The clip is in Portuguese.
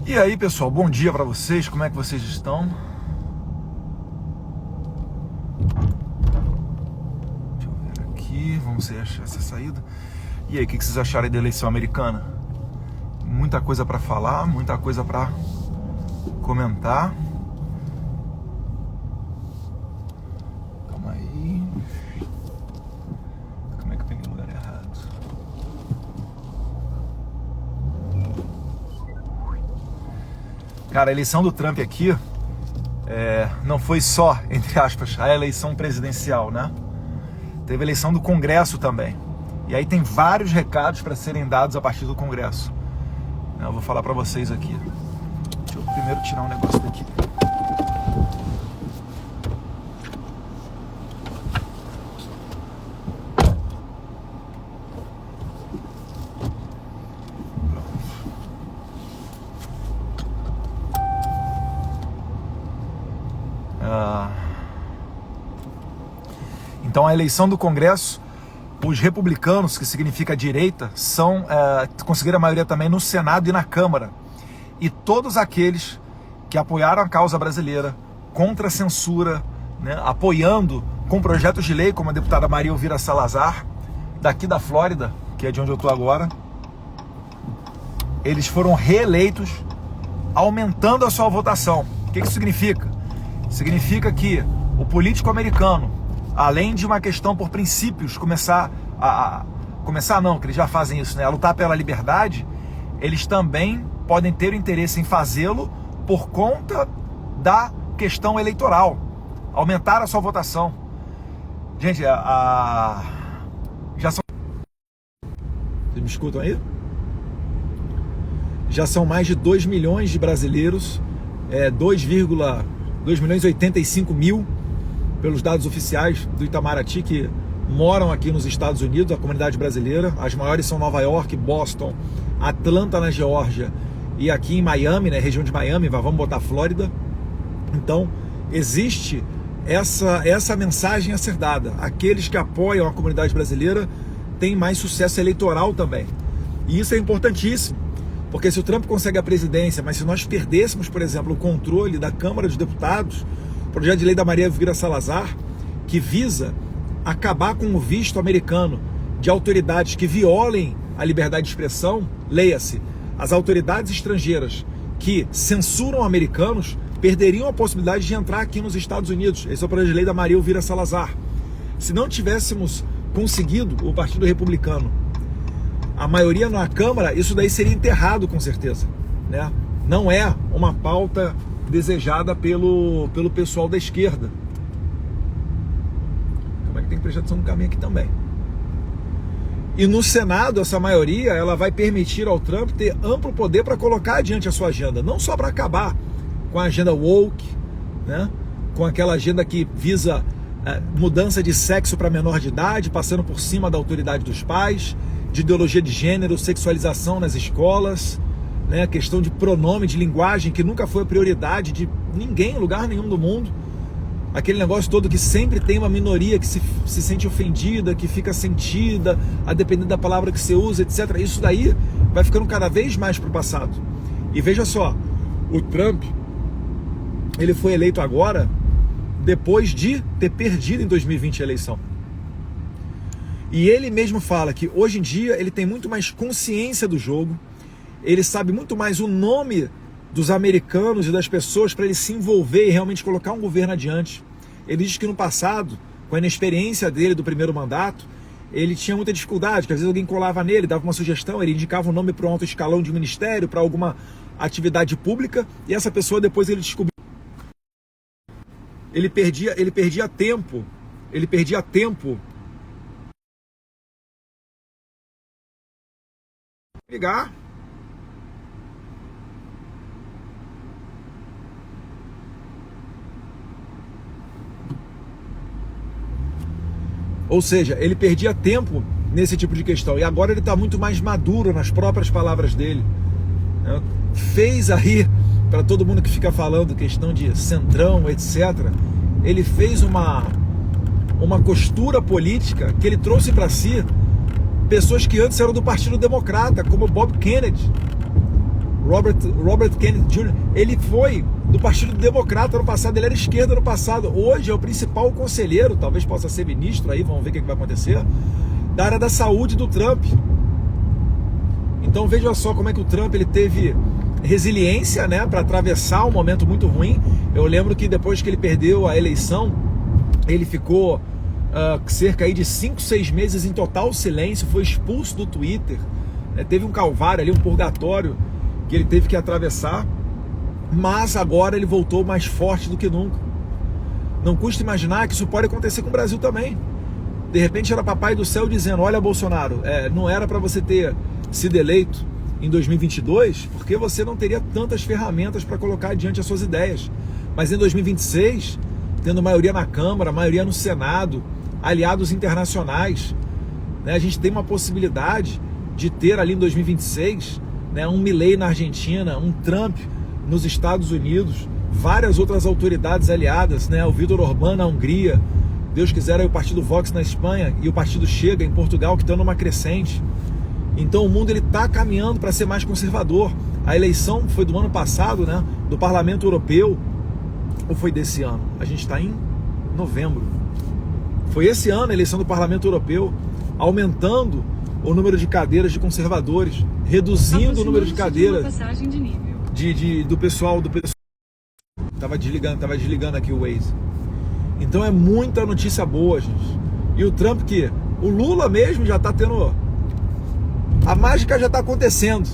E aí, pessoal, bom dia pra vocês, como é que vocês estão? Deixa eu ver aqui, vamos ver essa saída. E aí, o que vocês acharam da eleição americana? Muita coisa pra falar, muita coisa pra comentar. Calma aí. Como é que eu peguei o lugar errado? Cara, a eleição do Trump aqui não foi só, entre aspas, a eleição presidencial, né? Teve a eleição do Congresso também. E aí tem vários recados para serem dados a partir do Congresso. Eu vou falar para vocês aqui. Deixa eu primeiro tirar um negócio daqui. Então a eleição do Congresso, os republicanos, que significa direita, conseguiram a maioria também no Senado e na Câmara. E todos aqueles que apoiaram a causa brasileira, contra a censura, né, apoiando com projetos de lei, como a deputada Maria Elvira Salazar, daqui da Flórida, que é de onde eu estou agora, eles foram reeleitos, aumentando a sua votação. O que isso significa? Significa que o político americano, além de uma questão por princípios, começar não, que eles já fazem isso, né, a lutar pela liberdade, eles também podem ter o interesse em fazê-lo por conta da questão eleitoral, aumentar a sua votação. Gente, já são... Vocês me escutam aí? Já são mais de 2 milhões de brasileiros, 2 milhões e 85 mil, pelos dados oficiais do Itamaraty, que moram aqui nos Estados Unidos, a comunidade brasileira. As maiores são Nova York, Boston, Atlanta na Geórgia e aqui em Miami, né, região de Miami, vamos botar Flórida. Então, existe essa mensagem a ser dada. Aqueles que apoiam a comunidade brasileira têm mais sucesso eleitoral também. E isso é importantíssimo, porque se o Trump consegue a presidência, mas se nós perdêssemos, por exemplo, o controle da Câmara dos Deputados, projeto de lei da Maria Elvira Salazar, que visa acabar com o visto americano de autoridades que violem a liberdade de expressão, leia-se, as autoridades estrangeiras que censuram americanos perderiam a possibilidade de entrar aqui nos Estados Unidos. Esse é o projeto de lei da Maria Elvira Salazar. Se não tivéssemos conseguido, o Partido Republicano, a maioria na Câmara, isso daí seria enterrado com certeza, né? Não é uma pauta desejada pelo pessoal da esquerda. Como é que tem que prestar atenção no caminho aqui também? E no Senado, essa maioria, ela vai permitir ao Trump ter amplo poder para colocar adiante a sua agenda, não só para acabar com a agenda woke, né? Com aquela agenda que visa mudança de sexo para menor de idade, passando por cima da autoridade dos pais, de ideologia de gênero, sexualização nas escolas, né, a questão de pronome, de linguagem, que nunca foi a prioridade de ninguém em lugar nenhum do mundo. Aquele negócio todo que sempre tem uma minoria que se sente ofendida, que fica sentida, a depender da palavra que você usa, etc. Isso daí vai ficando cada vez mais para o passado. E veja só, o Trump, ele foi eleito agora depois de ter perdido em 2020 a eleição. E ele mesmo fala que hoje em dia ele tem muito mais consciência do jogo, ele sabe muito mais o nome dos americanos e das pessoas para ele se envolver e realmente colocar um governo adiante. Ele diz que no passado, com a inexperiência dele do primeiro mandato, ele tinha muita dificuldade, que às vezes alguém colava nele, dava uma sugestão, ele indicava um nome para um alto escalão de ministério, para alguma atividade pública, e essa pessoa depois ele descobriu. Ele perdia tempo. Ligar. Ou seja, ele perdia tempo nesse tipo de questão. E agora ele está muito mais maduro nas próprias palavras dele. Fez aí, para todo mundo que fica falando questão de centrão, etc., ele fez uma costura política que ele trouxe para si pessoas que antes eram do Partido Democrata, como Bob Kennedy. Robert Kennedy Jr., ele foi do Partido Democrata no passado, ele era esquerda no passado, hoje é o principal conselheiro, talvez possa ser ministro aí, vamos ver o que vai acontecer, da área da saúde do Trump. Então veja só como é que o Trump ele teve resiliência, né, para atravessar um momento muito ruim. Eu lembro que depois que ele perdeu a eleição, ele ficou cerca aí de 5, 6 meses em total silêncio, foi expulso do Twitter, né, teve um calvário ali, um purgatório que ele teve que atravessar, mas agora ele voltou mais forte do que nunca. Não custa imaginar que isso pode acontecer com o Brasil também. De repente era papai do céu dizendo: olha, Bolsonaro, não era para você ter sido eleito em 2022, porque você não teria tantas ferramentas para colocar adiante as suas ideias. Mas em 2026, tendo maioria na Câmara, maioria no Senado, aliados internacionais, né, a gente tem uma possibilidade de ter ali em 2026, né, um Milei na Argentina, um Trump nos Estados Unidos, várias outras autoridades aliadas, né, o Vítor Orbán na Hungria, Deus quiser aí o Partido Vox na Espanha e o Partido Chega em Portugal, que estão numa crescente. Então o mundo está caminhando para ser mais conservador. A eleição foi do ano passado, né, do Parlamento Europeu, ou foi desse ano? A gente está em novembro. Foi esse ano a eleição do Parlamento Europeu, aumentando o número de cadeiras de conservadores, reduzindo o número de cadeiras do pessoal. Tava desligando aqui o Waze. Então é muita notícia boa, gente. E o Trump, que o Lula mesmo já está tendo... A mágica já está acontecendo.